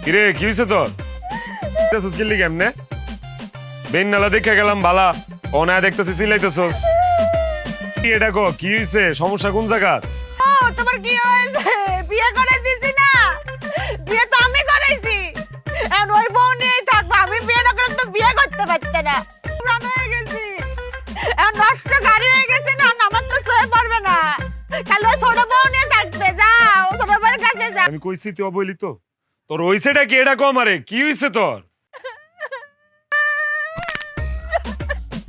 কিরে কি হইছে তোর সুস্কিলি কেমনে বেন নালা দেখে গেলাম বালা অনায় দেখতেছি সিলাইতেছস কি এটা গো কি হইছে সমস্যা কোন জায়গা ও তোমার কি হয়েছে বিয়ে করে দিছি না বিয়ে তো আমি করাইছি এখন ওই বউ নিয়েই থাকবো আমি বিয়ে না করলে তো বিয়ে করতে পারতে না পুরানো হয়ে গেছি এখন নষ্ট গাড়ি হয়ে গেছে না আমার তো সয়ে পারবে না খালি ওই ছোট বউ নিয়ে থাকবে যাও ছোট বউয়ের কাছে যাও আমি কইছি তুই বলি তো তোর হইছেটা কি এটা কম আরে কি হইছে তোর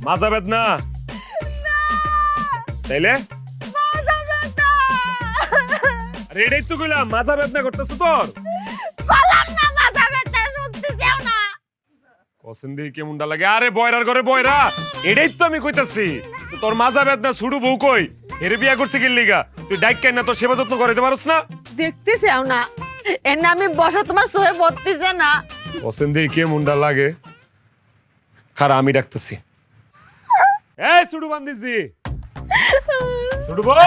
মাজা বেদনা তাইলে মজা বেটা আরে এটাই তো কইলাম মাজা বেদনা করতেছ তোর বললাম না মজা বেটা শুনতে যাও না পছন্দ কেমনটা লাগে আরে বয়রার ঘরে বয়রা এটাই তো আমি কইতাছি তোর মাজা বেদনা ছুড়ু বউ কই এরে বিয়া করতে গেলি লিগা তুই ডাইক কেন না তোর সেবা যত্ন করতে পারছ না দেখতে চাও না এর নামে বসা তোমার সয়ে বলতেছে না পছন্দ কেমনটা লাগে খারা আমি ডাকতেছি এই ছুড়ু বান্দিছি ছুড়ু বউ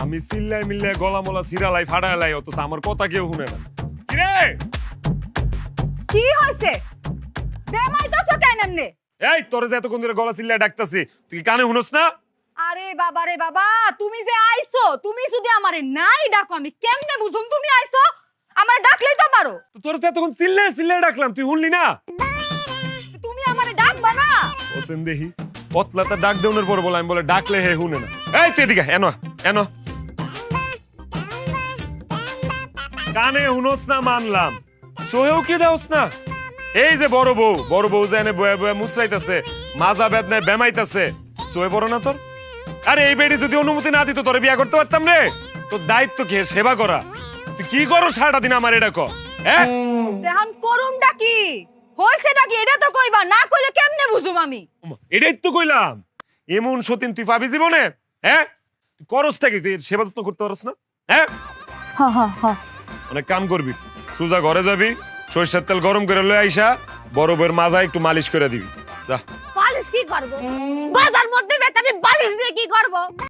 আমি চিল্লাই মিল্লাই গলা মলা সিরালাই ফাড়ালাই অথচ আমার কথা কেউ শুনে না কিরে কি হইছে বেমাইতাছো কেন এমনে এই তোর যে এতক্ষণ ধরে গলা চিল্লাই ডাকতাছি তুই কি কানে শুনস না আরে বাবা রে বাবা তুমি যে আইছো তুমি যদি আমারে নাই ডাকো আমি কেমনে বুঝুম তুমি আইছো আমারে ডাকলেই তো পারো তো তোর তো এতক্ষণ চিল্লাই চিল্লাই ডাকলাম তুই শুনলি না তুমি আমারে ডাকবা না ওসেন দেহি পতলাটা ডাক দেওয়ার পর বলে আমি বলে ডাকলে হে শুনে না এই তুই এদিকে এনো এনো কানে শুনোস না মানলাম সোহেও কি দাওস না এই যে বড় বউ যে এনে বয়ে বয়ে মুসরাইতেছে মাজা বেদনায় বেমাইতেছে সোহে বড় না তোর আরে এই বেডি যদি অনুমতি না দিত তোরে বিয়া করতে পারতাম রে তোর দায়িত্ব কি এর সেবা করা তুই কি করো সারাটা দিন আমার এটা কর হ্যাঁ দেহান করুমটা কি হইছেটা কি এটা তো কইবা না কইলে কেমনে বুঝুম আমি এটাই তো কইলাম এমন সতীন তুই পাবি জীবনে হ্যাঁ তুই করসটা কি তুই এর সেবা যত্ন করতে পারস না হ্যাঁ হা হা হা অনেক কাম করবি সোজা ঘরে যাবি সরিষার তেল গরম করে লয়ে আইসা বড় বউয়ের মাজা একটু মালিশ করে দিবি যা বালিশ কি করব বাজার মধ্যে বেটা আমি বালিশ দিয়ে কি করব